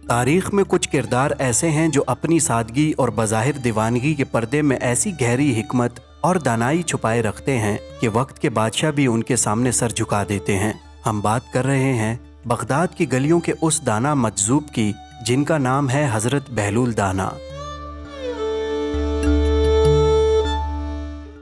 تاریخ میں کچھ کردار ایسے ہیں جو اپنی سادگی اور بظاہر دیوانگی کے پردے میں ایسی گہری حکمت اور دانائی چھپائے رکھتے ہیں کہ وقت کے بادشاہ بھی ان کے سامنے سر جھکا دیتے ہیں۔ ہم بات کر رہے ہیں بغداد کی گلیوں کے اس دانا مجذوب کی جن کا نام ہے حضرت بہلول دانا۔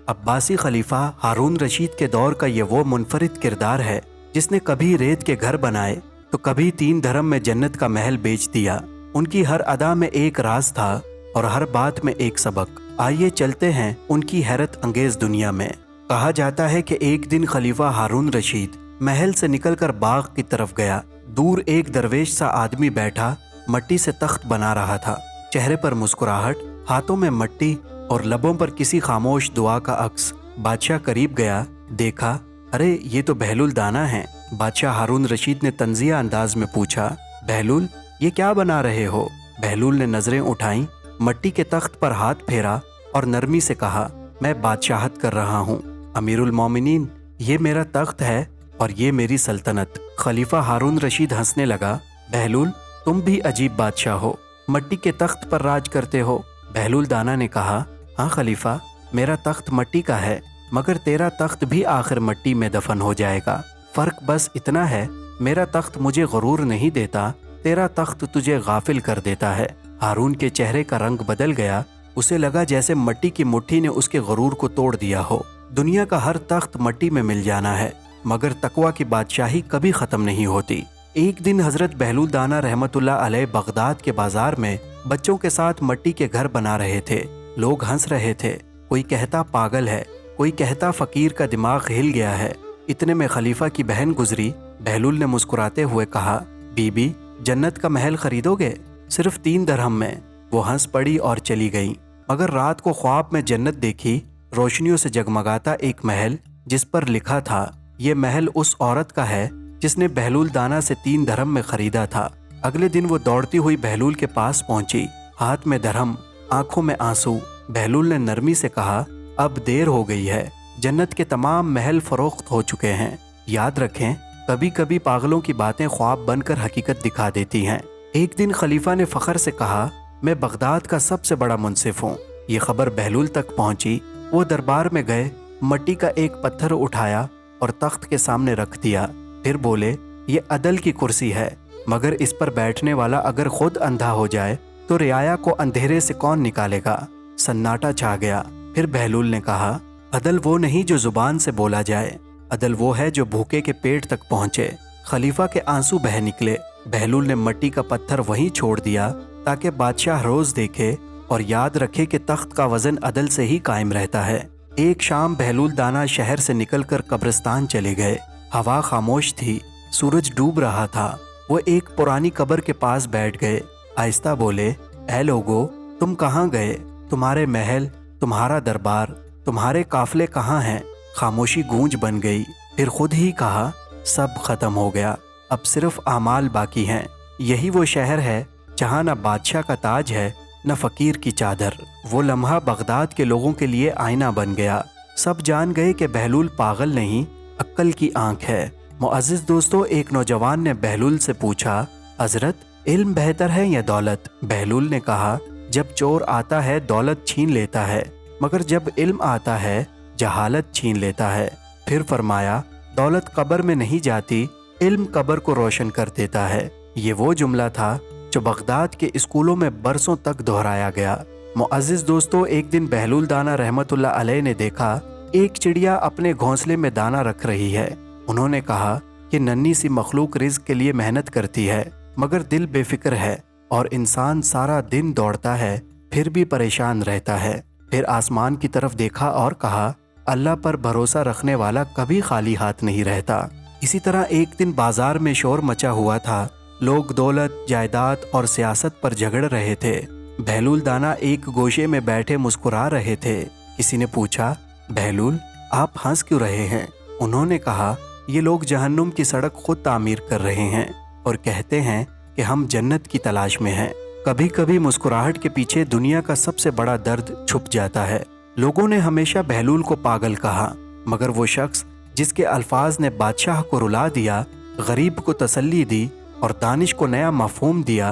عباسی خلیفہ ہارون رشید کے دور کا یہ وہ منفرد کردار ہے جس نے کبھی ریت کے گھر بنائے تو کبھی 3 درہم میں جنت کا محل بیچ دیا۔ ان کی ہر ادا میں ایک راز تھا اور ہر بات میں ایک سبق۔ آئیے چلتے ہیں ان کی حیرت انگیز دنیا میں۔ کہا جاتا ہے کہ ایک دن خلیفہ ہارون رشید محل سے نکل کر باغ کی طرف گیا۔ دور ایک درویش سا آدمی بیٹھا مٹی سے تخت بنا رہا تھا، چہرے پر مسکراہٹ، ہاتھوں میں مٹی اور لبوں پر کسی خاموش دعا کا عکس۔ بادشاہ قریب گیا، دیکھا، ارے یہ تو بہلول دانا ہیں۔ بادشاہ ہارون رشید نے طنزیہ انداز میں پوچھا، بہلول یہ کیا بنا رہے ہو؟ بہلول نے نظریں اٹھائیں، مٹی کے تخت پر ہاتھ پھیرا اور نرمی سے کہا، میں بادشاہت کر رہا ہوں امیر المومنین، یہ میرا تخت ہے اور یہ میری سلطنت۔ خلیفہ ہارون رشید ہنسنے لگا، بہلول تم بھی عجیب بادشاہ ہو، مٹی کے تخت پر راج کرتے ہو۔ بہلول دانا نے کہا، ہاں خلیفہ، میرا تخت مٹی کا ہے مگر تیرا تخت بھی آخر مٹی میں دفن ہو جائے گا۔ فرق بس اتنا ہے، میرا تخت مجھے غرور نہیں دیتا، تیرا تخت تجھے غافل کر دیتا ہے۔ ہارون کے چہرے کا رنگ بدل گیا، اسے لگا جیسے مٹی کی مٹھی نے اس کے غرور کو توڑ دیا ہو۔ دنیا کا ہر تخت مٹی میں مل جانا ہے مگر تقویٰ کی بادشاہی کبھی ختم نہیں ہوتی۔ ایک دن حضرت بہلول دانا رحمت اللہ علیہ بغداد کے بازار میں بچوں کے ساتھ مٹی کے گھر بنا رہے تھے۔ لوگ ہنس رہے تھے، کوئی کہتا پاگل ہے، کوئی کہتا فقیر کا دماغ ہل گیا ہے۔ اتنے میں خلیفہ کی بہن گزری۔ بہلول نے مسکراتے ہوئے کہا، بی بی جنت کا محل خریدو گے؟ صرف 3 درہم میں۔ وہ ہنس پڑی اور چلی گئیں، مگر رات کو خواب میں جنت دیکھی، روشنیوں سے جگمگاتا ایک محل جس پر لکھا تھا، یہ محل اس عورت کا ہے جس نے بہلول دانا سے 3 درہم میں خریدا تھا۔ اگلے دن وہ دوڑتی ہوئی بہلول کے پاس پہنچی، ہاتھ میں درہم، آنکھوں میں آنسو۔ بہلول نے نرمی سے کہا، اب دیر ہو گئی ہے، جنت کے تمام محل فروخت ہو چکے ہیں۔ یاد رکھیں، کبھی کبھی پاگلوں کی باتیں خواب بن کر حقیقت دکھا دیتی ہیں۔ ایک دن خلیفہ نے فخر سے کہا، میں بغداد کا سب سے بڑا منصف ہوں۔ یہ خبر بہلول تک پہنچی۔ وہ دربار میں گئے، مٹی کا ایک پتھر اٹھایا اور تخت کے سامنے رکھ دیا، پھر بولے، یہ عدل کی کرسی ہے مگر اس پر بیٹھنے والا اگر خود اندھا ہو جائے تو رعایا کو اندھیرے سے کون نکالے گا؟ سناٹا چھا گیا۔ پھر بہلول نے کہا، عدل وہ نہیں جو زبان سے بولا جائے، عدل وہ ہے جو بھوکے کے پیٹ تک پہنچے۔ خلیفہ کے آنسو بہہ نکلے۔ بہلول نے مٹی کا پتھر وہیں چھوڑ دیا تاکہ بادشاہ روز دیکھے اور یاد رکھے کہ تخت کا وزن عدل سے ہی قائم رہتا ہے۔ ایک شام بہلول دانا شہر سے نکل کر قبرستان چلے گئے۔ ہوا خاموش تھی، سورج ڈوب رہا تھا۔ وہ ایک پرانی قبر کے پاس بیٹھ گئے، آہستہ بولے، اے لوگو، تم کہاں گئے؟ تمہارے محل، تمہارا دربار، تمہارے قافلے کہاں ہیں؟ خاموشی گونج بن گئی، پھر خود ہی کہا، سب ختم ہو گیا، اب صرف اعمال باقی ہیں۔ یہی وہ شہر ہے جہاں نہ بادشاہ کا تاج ہے نہ فقیر کی چادر۔ وہ لمحہ بغداد کے لوگوں کے لیے آئینہ بن گیا۔ سب جان گئے کہ بہلول پاگل نہیں، عقل کی آنکھ ہے۔ معزز دوستو، ایک نوجوان نے بہلول سے پوچھا، حضرت علم بہتر ہے یا دولت؟ بہلول نے کہا، جب چور آتا ہے دولت چھین لیتا ہے مگر جب علم آتا ہے جہالت چھین لیتا ہے۔ پھر فرمایا، دولت قبر میں نہیں جاتی، علم قبر کو روشن کر دیتا ہے۔ یہ وہ جملہ تھا جو بغداد کے اسکولوں میں برسوں تک دہرایا گیا۔ معزز دوستو، ایک دن بہلول دانا رحمت اللہ علیہ نے دیکھا ایک چڑیا اپنے گھونسلے میں دانہ رکھ رہی ہے۔ انہوں نے کہا کہ ننھی سی مخلوق رزق کے لیے محنت کرتی ہے مگر دل بے فکر ہے، اور انسان سارا دن دوڑتا ہے پھر بھی پریشان رہتا ہے۔ پھر آسمان کی طرف دیکھا اور کہا، اللہ پر بھروسہ رکھنے والا کبھی خالی ہاتھ نہیں رہتا۔ اسی طرح ایک دن بازار میں شور مچا ہوا تھا، لوگ دولت، جائیداد اور سیاست پر جھگڑ رہے تھے۔ بہلول دانا ایک گوشے میں بیٹھے مسکرا رہے تھے۔ کسی نے پوچھا، بہلول آپ ہنس کیوں رہے ہیں؟ انہوں نے کہا، یہ لوگ جہنم کی سڑک خود تعمیر کر رہے ہیں اور کہتے ہیں کہ ہم جنت کی تلاش میں ہیں۔ کبھی کبھی مسکراہٹ کے پیچھے دنیا کا سب سے بڑا درد چھپ جاتا ہے۔ لوگوں نے ہمیشہ بہلول کو پاگل کہا مگر وہ شخص جس کے الفاظ نے بادشاہ کو رلا دیا، غریب کو تسلی دی اور دانش کو نیا مفہوم دیا،